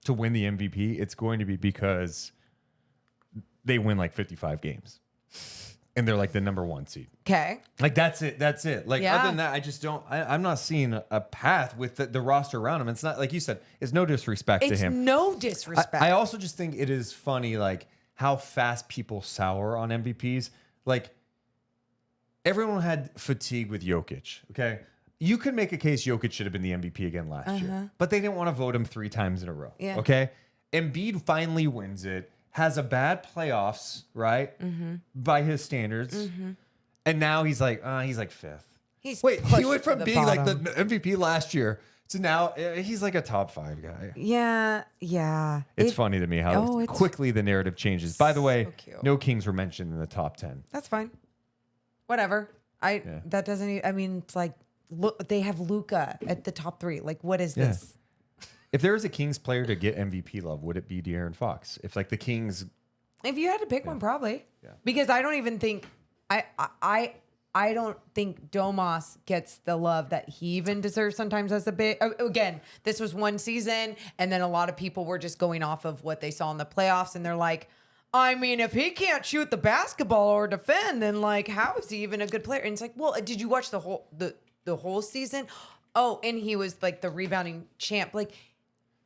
to win the MVP, it's going to be because they win like 55 games. And they're like the number 1 seed. Okay. Like, that's it. That's it. Like, Yeah. other than that, I just don't. I'm not seeing a path with the roster around him. It's not, like you said, it's no disrespect to him. It's no disrespect. I also just think it is funny, like, how fast people sour on MVPs. Like, everyone had fatigue with Jokic, okay? You could make a case Jokic should have been the MVP again last year, but they didn't want to vote him 3 times in a row, okay? Embiid finally wins it. Has a bad playoffs, right? By his standards. And now he's like 5th. He went from being like the MVP last year to now he's like a top 5 guy. Yeah. It's funny to me how quickly the narrative changes. By the way, no Kings were mentioned in the top 10. That's fine. Whatever. That doesn't even, I mean, it's like, look, they have Luka at the top 3. Like, what is this? If there was a Kings player to get MVP love, would it be De'Aaron Fox? If like the Kings, if you had to pick one, probably. Yeah. Because I don't even think I don't think Domas gets the love that he even deserves sometimes as a bit. Again, this was one season, and then a lot of people were just going off of what they saw in the playoffs, and they're like, I mean, if he can't shoot the basketball or defend, then like, how is he even a good player? And it's like, well, did you watch the whole season? Oh, and he was like the rebounding champ. Like,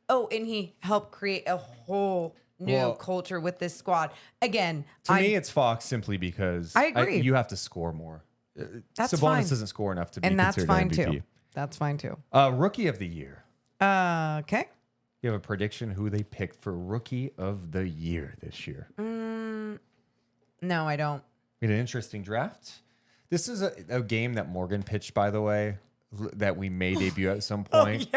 oh, and he helped create a whole new culture with this squad. Again, to me, it's Fox simply because I agree. You have to score more. That's Sabonis fine. doesn't score enough to be and considered that's fine MVP. too. That's fine too. Rookie of the year. Okay. You have a prediction who they picked for Rookie of the Year this year? No, I don't. We had an interesting draft. This is a game that Morgan pitched, by the way, that we may debut at some point.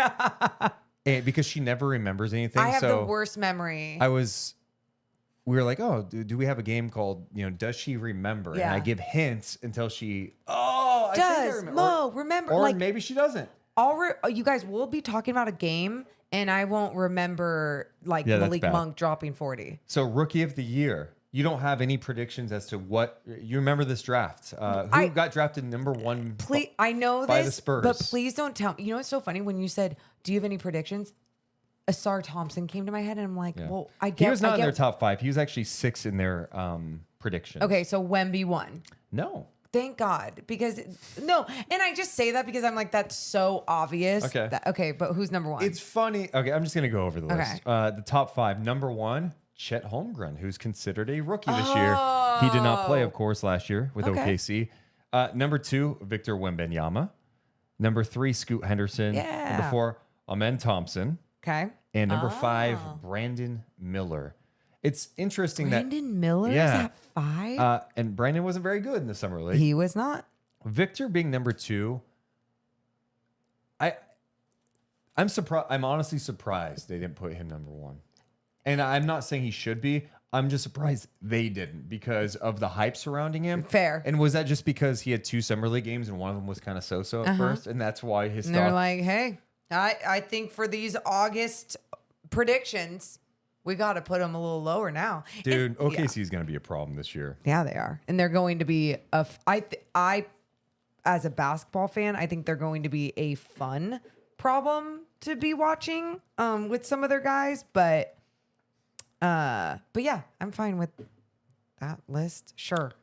And because she never remembers anything. I have the worst memory. We were like, oh, do we have a game called, does she remember? Yeah. And I give hints until she, I think I remember. Mo, remember. Or like, maybe she doesn't. You guys will be talking about a game, and I won't remember like Malik Monk dropping 40. So Rookie of the Year. You don't have any predictions as to what you remember this draft. Who got drafted number 1? Please, I know by this, the Spurs. but please don't tell me. You know what's so funny? When you said, "Do you have any predictions?" Asar Thompson came to my head, and I'm like, "Well, I get." He was not in their top 5. He was actually 6 in their predictions. Okay, so Wemby won. No. Thank God, because and I just say that because I'm like, that's so obvious. Okay, but who's number 1? It's funny. Okay, I'm just gonna go over the list. The top 5. Number 1. Chet Holmgren, who's considered a rookie this year. He did not play, of course, last year with OKC. Number 2, Victor Wembanyama. Number 3, Scoot Henderson. Yeah. Number 4, Amen Thompson. Okay. And number 5, Brandon Miller. It's interesting Brandon Miller is at 5? and Brandon wasn't very good in the summer league. He was not. Victor being number 2, I'm surprised. I'm honestly surprised they didn't put him number 1. And I'm not saying he should be. I'm just surprised they didn't because of the hype surrounding him. Fair. And was that just because he had 2 summer league games and one of them was kind of so-so at first? And that's why his stock... They're like, hey, I think for these August predictions, we got to put him a little lower now. Dude, OKC is going to be a problem this year. Yeah, they are. And they're going to be I, as a basketball fan, I think they're going to be a fun problem to be watching with some of their guys. But yeah, I'm fine with that list. Sure.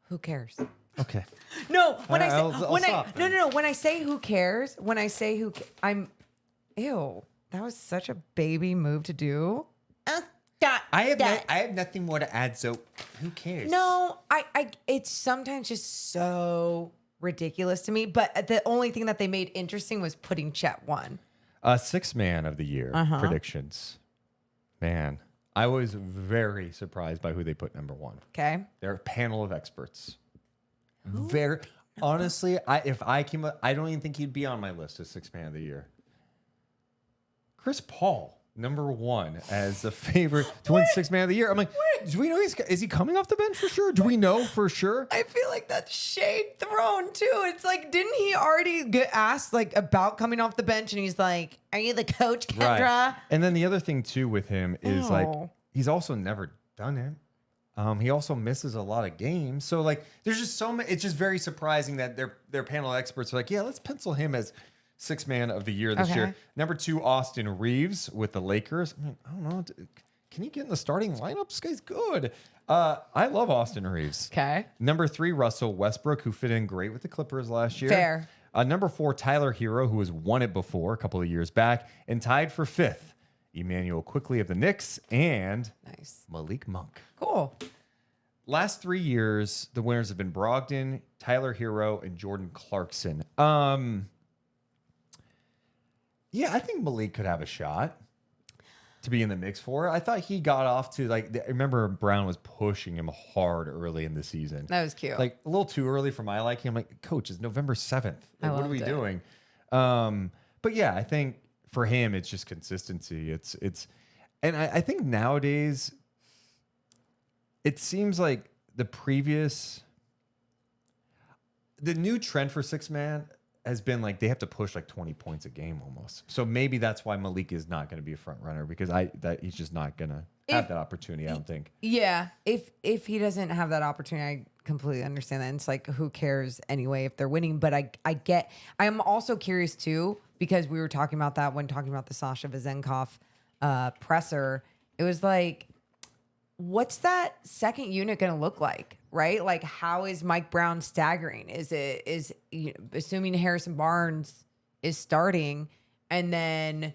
Who cares? Okay. No, when I say who cares, I'm ew. That was such a baby move to do. I have nothing more to add, so who cares? No, it's sometimes just so ridiculous to me. But the only thing that they made interesting was putting Chet 1. Sixth man of the year predictions. Man, I was very surprised by who they put number 1. Okay. They're a panel of experts. Very honestly, if I came up, I don't even think he'd be on my list as sixth man of the year. Chris Paul, number 1 as the favorite to win sixth man of the year. I'm like, do we know is he coming off the bench for sure? Do we know for sure? I feel like that's shade thrown too. It's like, didn't he already get asked like about coming off the bench? And he's like, "Are you the coach, Kendra?" Right. And then the other thing too with him is like he's also never done it. He also misses a lot of games. So like, there's just so many. It's just very surprising that their panel experts are like, yeah, let's pencil him as sixth man of the year this year. Number 2, Austin Reeves with the Lakers. I mean, I don't know. Can he get in the starting lineup? This guy's good. I love Austin Reeves. Okay. Number 3, Russell Westbrook, who fit in great with the Clippers last year. Fair. Number 4, Tyler Hero, who has won it before a couple of years back, and tied for 5th, Emmanuel Quickley of the Knicks and Malik Monk. Cool. Last 3 years, the winners have been Brogdon, Tyler Hero, and Jordan Clarkson. Yeah, I think Malik could have a shot to be in the mix for it. I thought he got off to I remember Brown was pushing him hard early in the season. That was cute. Like a little too early for my liking. I'm like, Coach, it's November 7th. Like, what are we doing? But yeah, I think for him, it's just consistency. And I think nowadays it seems like the new trend for six man has been like they have to push like 20 points a game almost. So maybe that's why Malik is not going to be a front runner because he's just not going to have that opportunity, I don't think. Yeah. If he doesn't have that opportunity, I completely understand that. And it's like, who cares anyway if they're winning? But I am also curious too, because we were talking about that when talking about the Sasha Vezenkov presser. It was like, what's that second unit going to look like? Right? Like, how is Mike Brown staggering? Assuming Harrison Barnes is starting, and then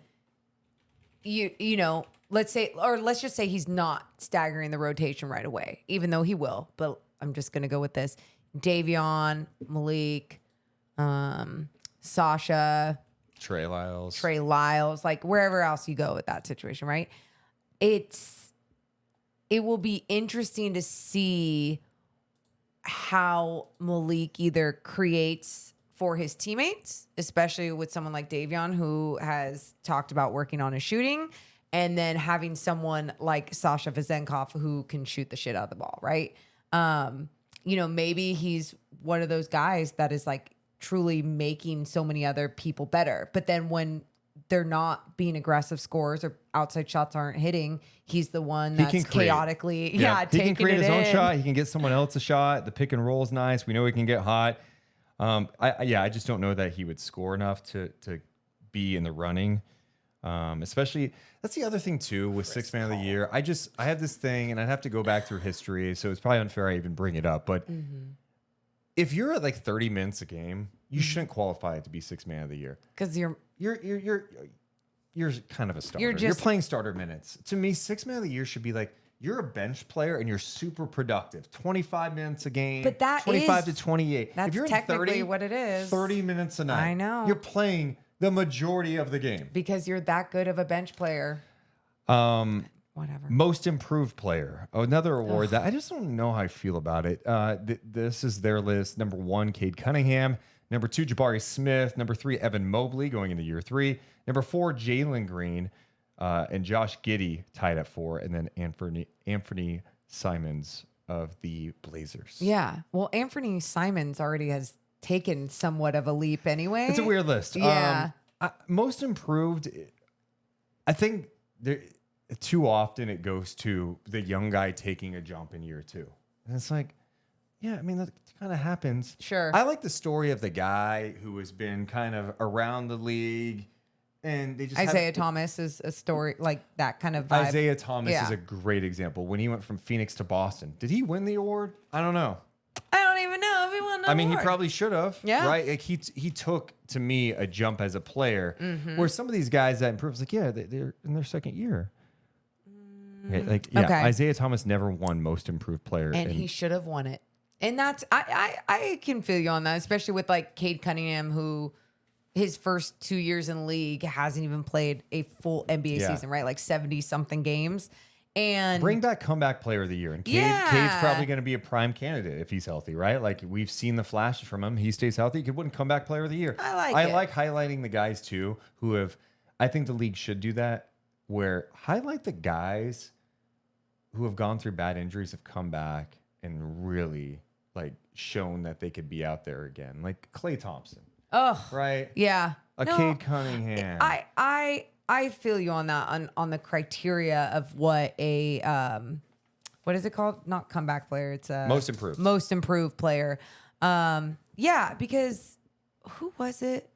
let's just say he's not staggering the rotation right away, even though he will. But I'm just gonna go with this: Davion, Malik, Sasha, Trey Lyles, like wherever else you go with that situation, right? It will be interesting to see how Malik either creates for his teammates, especially with someone like Davion, who has talked about working on his shooting, and then having someone like Sasha Vezenkov who can shoot the shit out of the ball, right? Maybe he's one of those guys that is like truly making so many other people better. But then when they're not being aggressive scorers or outside shots aren't hitting, he's the one that's chaotically taking it in. He can create his own shot. He can get someone else a shot. The pick and roll is nice. We know he can get hot. I just don't know that he would score enough to be in the running. Especially, that's the other thing too with sixth man of the year. I have this thing, and I'd have to go back through history, so it's probably unfair I even bring it up. But if you're at like 30 minutes a game, you shouldn't qualify to be sixth man of the year because you're kind of a starter. You're playing starter minutes. To me, sixth man of the year should be like you're a bench player and you're super productive. 25 minutes a game. But that 25 to 28. That's if you're technically 30, what it is. 30 minutes a night. I know. You're playing the majority of the game because you're that good of a bench player. Whatever. Most improved player. Another award that I just don't know how I feel about it. This is their list. Number 1, Cade Cunningham. Number 2, Jabari Smith. Number 3, Evan Mobley going into year 3. Number 4, Jalen Green. And Josh Giddey tied at 4. And then Anthony Simons of the Blazers. Yeah. Well, Anthony Simons already has taken somewhat of a leap anyway. It's a weird list. Yeah. Most improved, I think too often it goes to the young guy taking a jump in year 2. And it's like, yeah, I mean, that kind of happens. Sure. I like the story of the guy who has been kind of around the league. And they just Isaiah Thomas is a story like that kind of vibe. Isaiah Thomas is a great example. When he went from Phoenix to Boston, did he win the award? I don't know. I don't even know if he won the award. I mean, he probably should have. Yeah. Right? Like he took, to me, a jump as a player. Where some of these guys that improved, it's like, yeah, they're in their second year. Isaiah Thomas never won Most Improved Player, and he should have won it. And that's I can feel you on that, especially with like Cade Cunningham, who his first 2 years in the league hasn't even played a full NBA season, right? Like 70 something games. And bring back Comeback Player of the Year. And Cade's probably going to be a prime candidate if he's healthy, right? Like we've seen the flashes from him. He stays healthy. He could win Comeback Player of the Year. I like highlighting the guys too who have, I think the league should do that, where highlight the guys who have gone through bad injuries, have come back and really like shown that they could be out there again. Like Klay Thompson. Oh, right. Yeah. Cade Cunningham. I feel you on that, on the criteria of what a what is it called? Not comeback player. It's a most improved player. Yeah, because who was it?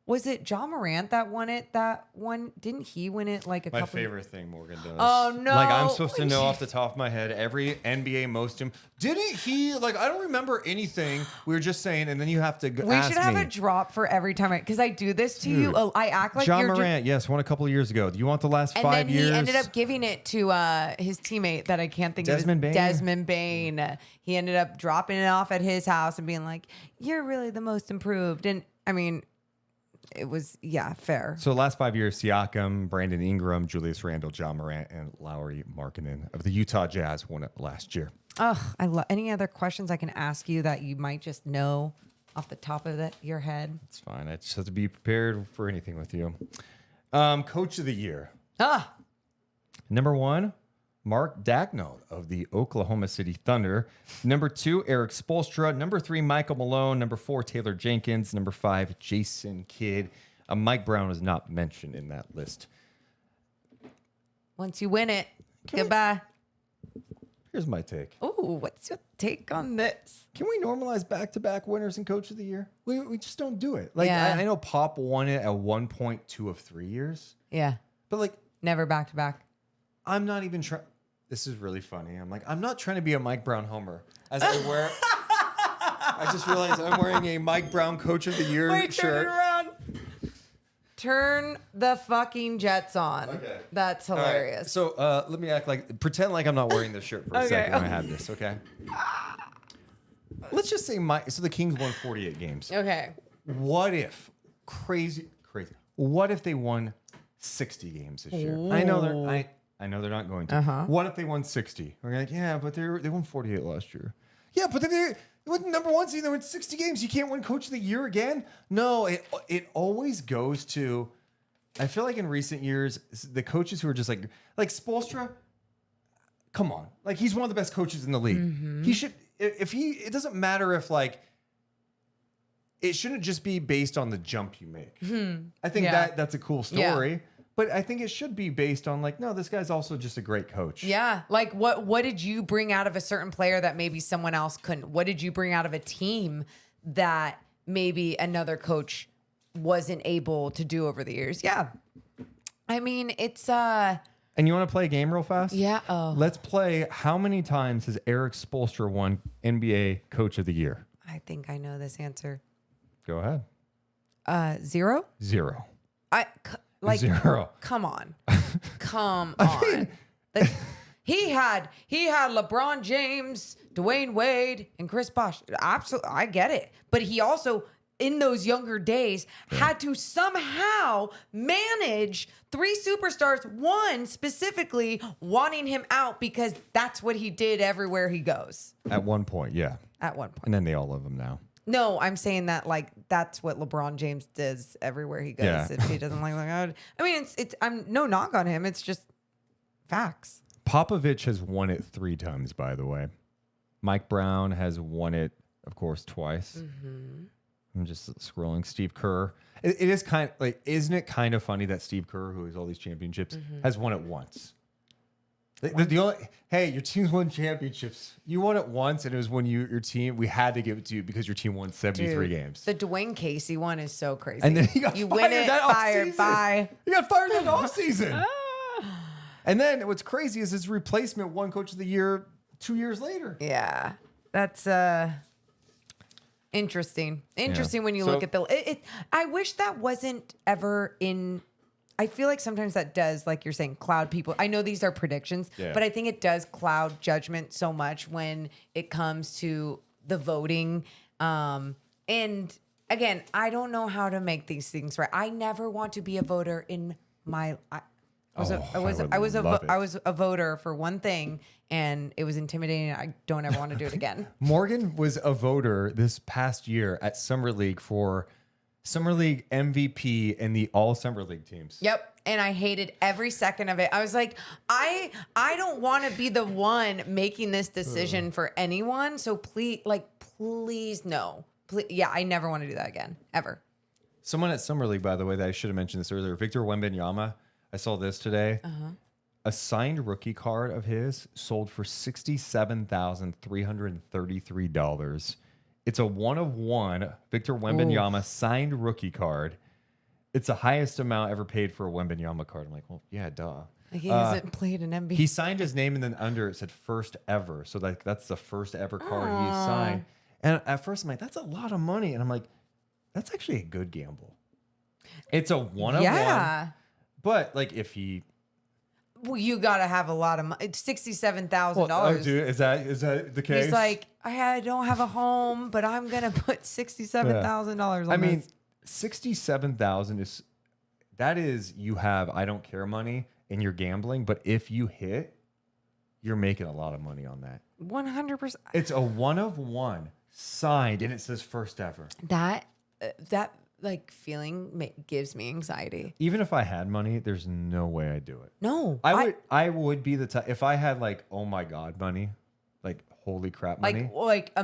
Was it John Morant that won it? That one, didn't he win it like a couple? My favorite thing Morgan does. Oh no! Like I'm supposed to know off the top of my head every NBA didn't he? Like I don't remember anything. We were just saying, and then you have to. We should have a drop for every time because I do this to you. I act like John Morant. Yes, won a couple of years ago. Do you want the last 5 years? And then he ended up giving it to his teammate that I can't think Desmond of. Bane. Desmond Bane. He ended up dropping it off at his house and being like, "You're really the most improved." And I mean. It was, fair. So the last 5 years, Siakam, Brandon Ingram, Julius Randle, John Morant, and Lauri Markkanen of the Utah Jazz won it last year. Oh, I love. Any other questions I can ask you that you might just know off the top of your head? It's fine. I just have to be prepared for anything with you. Coach of the Year. Number 1, Mark Daigneault of the Oklahoma City Thunder. Number 2, Eric Spoelstra. Number 3, Michael Malone. Number 4, Taylor Jenkins. Number 5, Jason Kidd. Mike Brown is not mentioned in that list. Once you win it, goodbye. Here's my take. Ooh, what's your take on this? Can we normalize back-to-back winners and Coach of the Year? We just don't do it. Like I know Pop won it at 1.2 of 3 years. Yeah. But like never back-to-back. I'm not even trying. This is really funny. I'm not trying to be a Mike Brown homer. As I wear, I just realized I'm wearing a Mike Brown Coach of the Year shirt. Turn it around. Turn the fucking Jets on. Okay. That's hilarious. Right. So let me pretend like I'm not wearing this shirt for a second when I have this, okay? Let's just say so the Kings won 48 games. Okay. What if, crazy, what if they won 60 games this year? Ooh. I know they're not going to. What if they won 60? We're like, yeah, but they won 48 last year. Yeah, but they went number 1 seed. They won 60 games. You can't win Coach of the Year again. No, it always goes to. I feel like in recent years, the coaches who are just like Spoelstra. Come on, like he's one of the best coaches in the league. Mm-hmm. He should. It doesn't matter if like. It shouldn't just be based on the jump you make. Mm-hmm. I think that's a cool story. Yeah. But I think it should be based on like, no, this guy's also just a great coach. Yeah. Like what did you bring out of a certain player that maybe someone else couldn't? What did you bring out of a team that maybe another coach wasn't able to do over the years? Yeah. I mean, it's And you want to play a game real fast? Yeah. Oh. Let's play. How many times has Eric Spoelstra won NBA Coach of the Year? I think I know this answer. Go ahead. 0? 0. Like 0. Come on. Come on. He had LeBron James, Dwayne Wade, and Chris Bosh. Absolutely, I get it. But he also, in those younger days, had to somehow manage 3 superstars, one specifically wanting him out because that's what he did everywhere he goes. At one point, yeah. At one point. And then they all love him now. No, I'm saying that like that's what LeBron James does everywhere he goes. Yeah. If he doesn't like, I mean, it's I'm no knock on him. It's just facts. Popovich has won it 3 times, by the way. Mike Brown has won it, of course, twice. Mm-hmm. I'm just scrolling. Steve Kerr. It is kind of like, isn't it kind of funny that Steve Kerr, who has all these championships, has won it once? The only, hey, your team's won championships. You won it once, and it was when your team, we had to give it to you because your team won 73 games. The Dwayne Casey one is so crazy. And then he got fired win it, that fired, bye. He got fired that offseason. And then what's crazy is his replacement won Coach of the Year 2 years later. Yeah, that's interesting. Interesting when you look at the. I wish that wasn't ever in I feel like sometimes that does, like you're saying, cloud people. I know these are predictions, but I think it does cloud judgment so much when it comes to the voting. And again, I don't know how to make these things right. I never want to be a voter in my. I was a voter for one thing, and it was intimidating. I don't ever want to do it again. Morgan was a voter this past year at Summer League for Summer League MVP and the all Summer League teams. Yep. And I hated every second of it. I was like, I don't want to be the one making this decision for anyone. So please no. Please, yeah, I never want to do that again, ever. Someone at Summer League, by the way, that I should have mentioned this earlier, Victor Wembanyama. I saw this today. A signed rookie card of his sold for $67,333. It's a 1-of-1 Victor Wembanyama signed rookie card. It's the highest amount ever paid for a Wembanyama card. I'm like, well, yeah, duh. Like he hasn't played an NBA. He signed his name and then under it said first ever. So like that's the first ever card he signed. And at first I'm like, that's a lot of money. And I'm like, that's actually a good gamble. It's a 1-of-1. Yeah. But like if he... Well, you got to have a lot of money. It's $67,000. Oh, dude, is that the case? He's like, I don't have a home, but I'm going to put $67,000 on I mean, $67,000 is you have I don't care money and you're gambling, but if you hit, you're making a lot of money on that. 100%. It's a 1-of-1 signed and it says first ever. That like feeling gives me anxiety. Even if I had money, there's no way I'd do it. No. I would be the type if I had like, oh my God money, like holy crap money. Like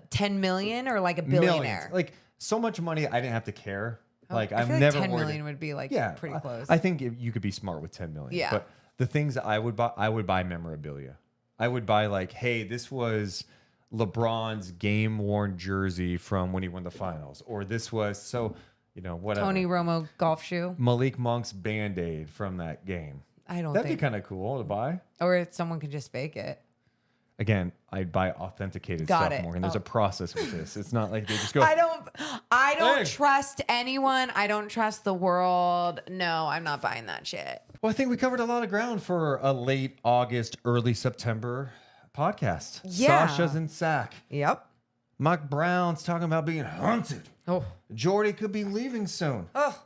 10 million or like a billionaire. Millions. Like so much money I didn't have to care. Like I I've feel never like 10 worried. million would be like pretty close. I think you could be smart with 10 million. Yeah. But the things that I would buy memorabilia. I would buy like, hey, this was LeBron's game-worn jersey from when he won the finals. Or this was, whatever. Tony Romo golf shoe. Malik Monk's Band-Aid from that game. That'd be kind of cool to buy. Or if someone could just fake it. Again, I'd buy authenticated stuff, Morgan. There's a process with this. It's not like they just go. I don't trust anyone. I don't trust the world. No, I'm not buying that shit. Well, I think we covered a lot of ground for a late August, early September podcast. Yeah. Sasha's in Sac. Yep. Mike Brown's talking about being hunted. Oh. Jordi could be leaving soon. Oh.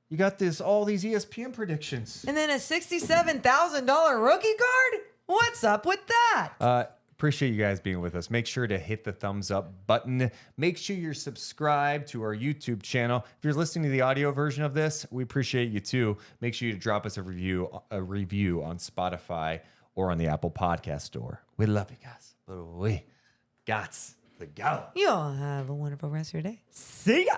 You got all these ESPN predictions. And then a $67,000 rookie card? What's up with that? Appreciate you guys being with us. Make sure to hit the thumbs up button. Make sure you're subscribed to our YouTube channel. If you're listening to the audio version of this, we appreciate you too. Make sure you drop us a review on Spotify or on the Apple Podcast Store. We love you guys, but we got to go. You all have a wonderful rest of your day. See ya.